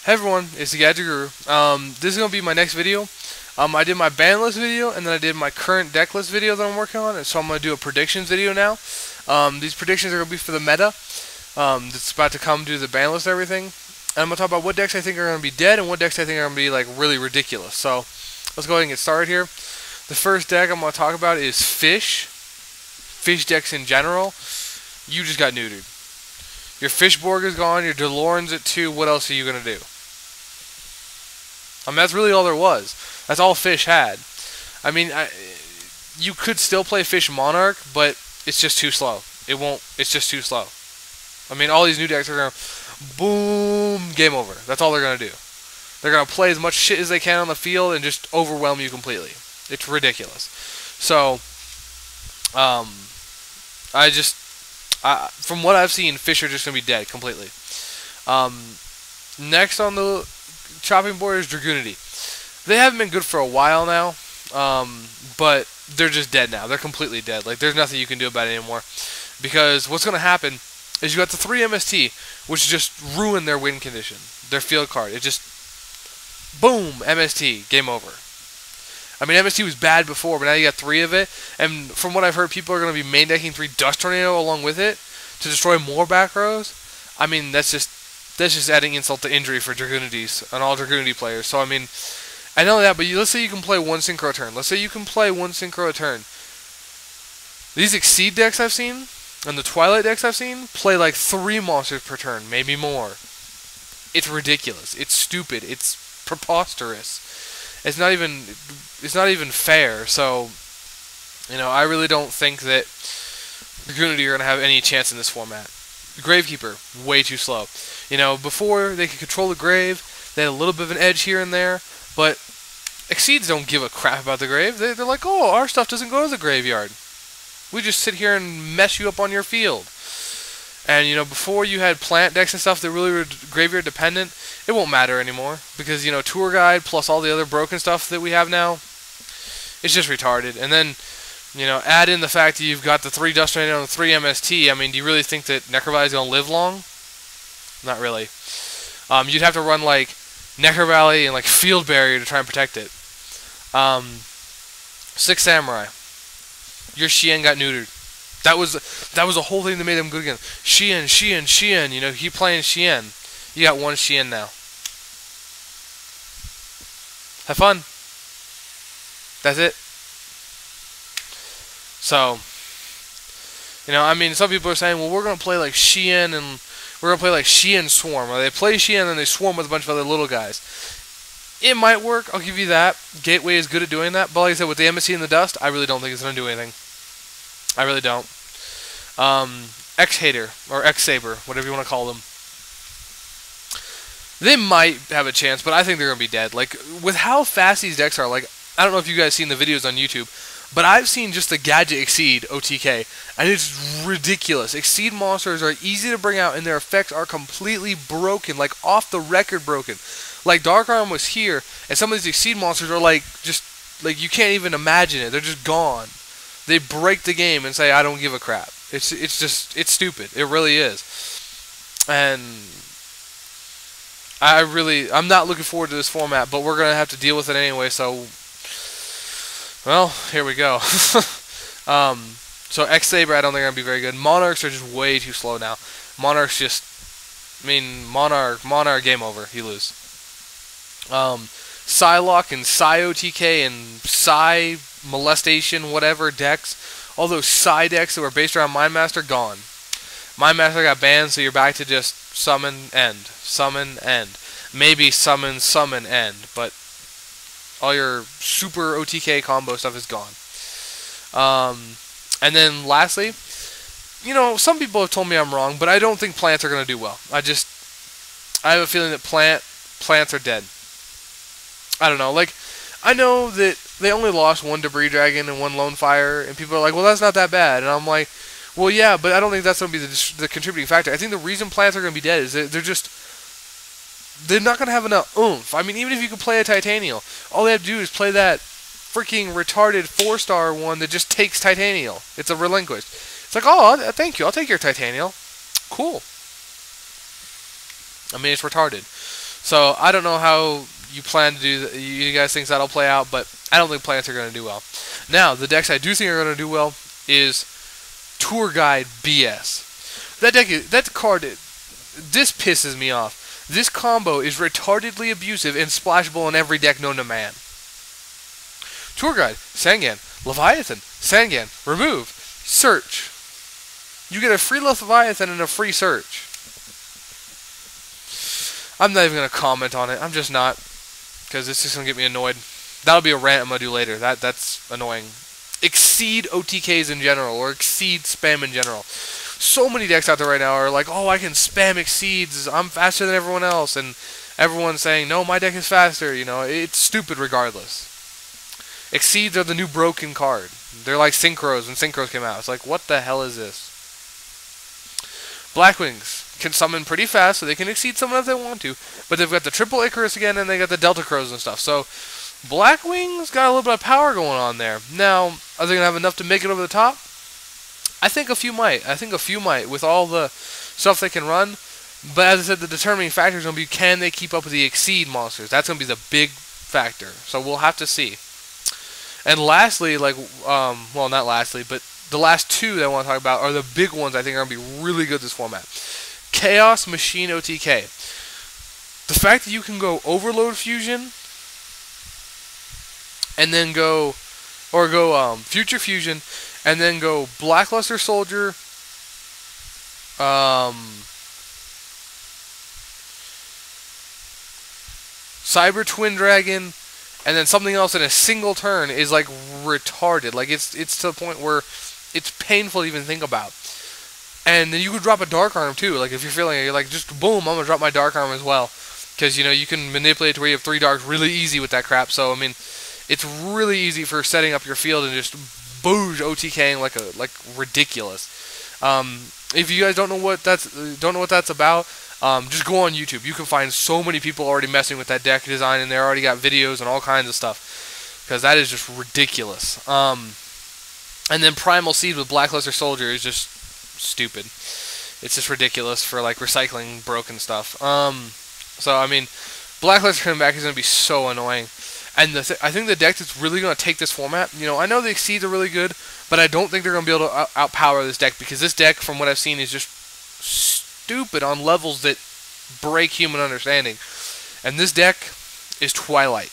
Hey everyone, it's the Gadget Guru. This is going to be my next video. I did my ban list video, and then I did my current deck list video that I'm working on, and so I'm going to do a predictions video now. These predictions are going to be for the meta that's about to come due to the ban list and everything. And I'm going to talk about what decks I think are going to be dead, and what decks I think are going to be like really ridiculous. So, let's go ahead and get started here. The first deck I'm going to talk about is Fish. Fish decks in general. You just got neutered. Your Fishborg is gone, your DeLorean's at 2, what else are you going to do? I mean, that's really all there was. That's all Fish had. I mean, you could still play Fish Monarch, but it's just too slow. It's just too slow. I mean, all these new decks are going to, boom, game over. That's all they're going to do. They're going to play as much shit as they can on the field and just overwhelm you completely. It's ridiculous. So, from what I've seen, Fish are just going to be dead completely. Next on the chopping board is Dragoonity. They haven't been good for a while now, but they're just dead now. They're completely dead. Like, there's nothing you can do about it anymore. Because what's going to happen is you got the 3 MST, which just ruined their win condition. Their field card. It just, boom, MST, game over. I mean, MST was bad before, but now you got 3 of it. And from what I've heard, people are going to be main decking 3 Dust Tornado along with it to destroy more back rows. I mean, that's just adding insult to injury for Dragoonities and all Dragoonity players. So, I mean, I know that, but let's say you can play 1 Synchro a turn. Let's say you can play 1 Synchro a turn. These Exceed decks I've seen, and the Twilight decks I've seen, play like 3 monsters per turn, maybe more. It's ridiculous. It's stupid. It's preposterous. It's not even fair. So, you know, I really don't think that Dragoonity are going to have any chance in this format. Gravekeeper, way too slow. You know, before they could control the grave, they had a little bit of an edge here and there, but Exceeds don't give a crap about the grave. They're like, oh, our stuff doesn't go to the graveyard. We just sit here and mess you up on your field. And, you know, before you had plant decks and stuff that really were graveyard dependent, it won't matter anymore. Because, you know, Tour Guide plus all the other broken stuff that we have now, it's just retarded. And then, you know, add in the fact that you've got the 3 Dust Tornado and the 3 MST. I mean, do you really think that Necrovalley is going to live long? Not really. You'd have to run, like, Necrovalley and, like, Field Barrier to try and protect it. 6 Samurai. Your Shien got neutered. That was the whole thing that made them good again. Shien. You know, keep playing Shien. You got 1 Shien now. Have fun. That's it. So, you know, I mean, some people are saying, well, we're going to play like Shien and we're going to play like Shien Swarm. Or they play Shien and they swarm with a bunch of other little guys. It might work. I'll give you that. Gateway is good at doing that. But like I said, with the MSC and the Dust, I really don't think it's going to do anything. I really don't. X-Hater, or X-Saber, whatever you want to call them. They might have a chance, but I think they're going to be dead. Like, with how fast these decks are, like, I don't know if you guys seen the videos on YouTube, but I've seen just the Gadget Exceed OTK, and it's ridiculous. Exceed monsters are easy to bring out, and their effects are completely broken, like, off the record broken. Like, Dark Arm was here, and some of these Exceed monsters are, like, just, like, you can't even imagine it. They're just gone. They break the game and say, I don't give a crap. It's just stupid. It really is. And I'm not looking forward to this format, but we're going to have to deal with it anyway, so, well, here we go. So X-Saber I don't think are going to be very good. Monarchs are just way too slow now. Monarchs just, I mean, Monarch, game over. You lose. Psylocke and Psy-OTK and Psy-Molestation, whatever decks, all those Psy decks that were based around Mindmaster, gone. Mindmaster got banned, so you're back to just summon, end. Summon, end. Maybe summon, end, but all your super OTK combo stuff is gone. And then lastly, you know, some people have told me I'm wrong, but I don't think plants are going to do well. I have a feeling that plants are dead. I don't know, like, I know that they only lost 1 Debris Dragon and 1 Lone Fire, and people are like, well, that's not that bad. And I'm like, well, yeah, but I don't think that's going to be the contributing factor. I think the reason plants are going to be dead is that they're not going to have enough oomph. I mean, even if you could play a Titanial, all they have to do is play that freaking retarded 4-star one that just takes Titanial. It's a relinquished. It's like, oh, thank you, I'll take your Titanial. Cool. I mean, it's retarded. So I don't know how you plan to do. You guys think that'll play out, but I don't think Plants are going to do well. Now the decks I do think are going to do well is Tour Guide BS. That card, this pisses me off. This combo is retardedly abusive and splashable in every deck known to man. Tour Guide, Sangan, Leviathan, Sangan, remove, search. You get a free Leviathan and a free search. I'm not even going to comment on it. I'm just not, because it's just going to get me annoyed. That'll be a rant I'm going to do later. That's annoying. Exceed OTKs in general, or exceed spam in general. So many decks out there right now are like, oh, I can spam exceeds, I'm faster than everyone else, and everyone's saying, no, my deck is faster. You know, it's stupid regardless. Exceeds are the new broken card. They're like Synchros when Synchros came out. It's like, what the hell is this? Blackwings can summon pretty fast, so they can exceed someone if they want to, but they've got the triple Icarus again, and they got the Delta Crows and stuff. So Blackwings got a little bit of power going on there. Now, are they going to have enough to make it over the top? I think a few might. I think a few might, with all the stuff they can run. But as I said, the determining factor is going to be, can they keep up with the Exceed monsters? That's going to be the big factor. So we'll have to see. And lastly, well, not lastly, but the last two that I want to talk about are the big ones I think are going to be really good this format. Chaos Machine OTK. The fact that you can go Overload Fusion and then go Future Fusion and then go Blackluster Soldier, Cyber Twin Dragon, and then something else in a single turn is like retarded. Like it's to the point where it's painful to even think about. And then you could drop a Dark Arm too. Like if you're feeling it, you're like, just boom, I'm gonna drop my Dark Arm as well, because you know you can manipulate to where you have 3 darks really easy with that crap. So I mean, it's really easy for setting up your field and just booge OTKing like ridiculous. If you guys don't know what that's about, just go on YouTube. You can find so many people already messing with that deck design, and they already got videos and all kinds of stuff, because that is just ridiculous. And then Primal Seed with Blackluster Soldier is just stupid. It's just ridiculous for like recycling broken stuff. So I mean, Blackluster coming back is going to be so annoying. And I think the deck that's really going to take this format, you know, I know the Exceeds are really good, but I don't think they're going to be able to outpower this deck, because this deck, from what I've seen, is just stupid on levels that break human understanding. And this deck is Twilight.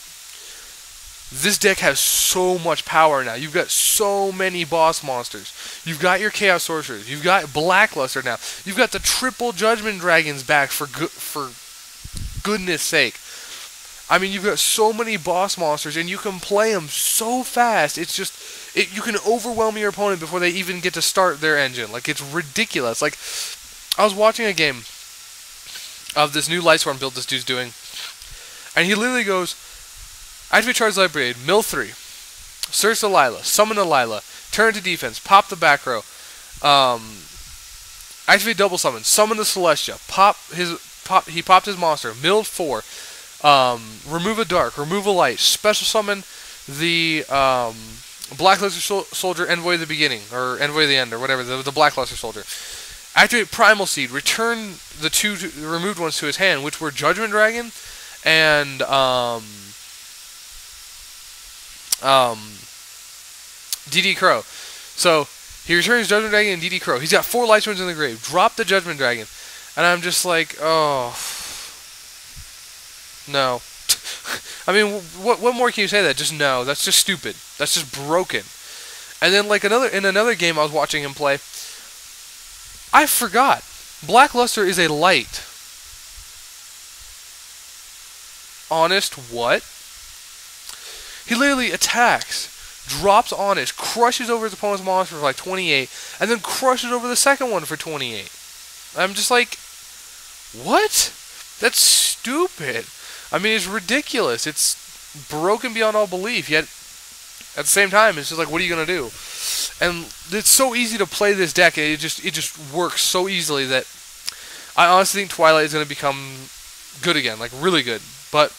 This deck has so much power now. You've got so many boss monsters. You've got your Chaos Sorcerers. You've got Blackluster now. You've got the triple Judgment Dragons back for goodness sake. I mean, you've got so many boss monsters, and you can play them so fast. It's just, you can overwhelm your opponent before they even get to start their engine. Like, it's ridiculous. Like, I was watching a game of this new Lightsworn build this dude's doing, and he literally goes, activate Charge Light Blade, mill 3, search the Lila, summon the Lila, turn to defense, pop the back row, activate double summon, summon the Celestia, he popped his monster, milled 4, remove a dark, remove a light, special summon the Blackluster Soldier, Envoy of the Beginning, or Envoy of the End, or whatever, the Blackluster Soldier. Activate Primal Seed, return the 2 removed ones to his hand, which were Judgment Dragon and DD Crow. So he returns Judgment Dragon and DD Crow. He's got 4 Lightsworns in the grave. Drop the Judgment Dragon. And I'm just like, oh no. I mean, what more can you say that? Just no. That's just stupid. That's just broken. And then like in another game I was watching him play, I forgot. Blackluster is a light. Honest what? He literally attacks, drops Honest, crushes over his opponent's monster for like 28, and then crushes over the second one for 28. I'm just like, what? That's stupid. I mean, it's ridiculous. It's broken beyond all belief, yet at the same time, it's just like, what are you going to do? And it's so easy to play this deck, and it just works so easily that I honestly think Twilight is going to become good again, like really good. But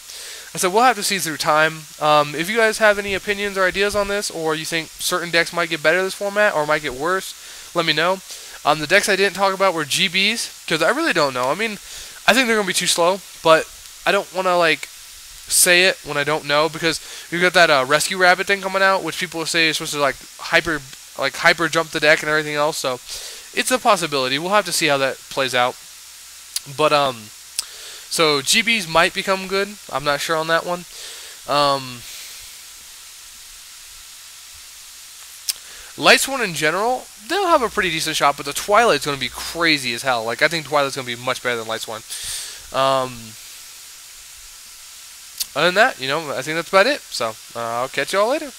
I said we'll have to see through time. If you guys have any opinions or ideas on this, or you think certain decks might get better this format or might get worse, let me know. The decks I didn't talk about were GBs, because I really don't know. I mean, I think they're going to be too slow, but I don't want to like say it when I don't know, because we've got that rescue rabbit thing coming out, which people say is supposed to like hyper jump the deck and everything else. So it's a possibility. We'll have to see how that plays out. But so GBs might become good. I'm not sure on that one. Lightsworn in general, they'll have a pretty decent shot, but the Twilight's going to be crazy as hell. Like, I think Twilight's going to be much better than Lightsworn. Other than that, I think that's about it. So, I'll catch you all later.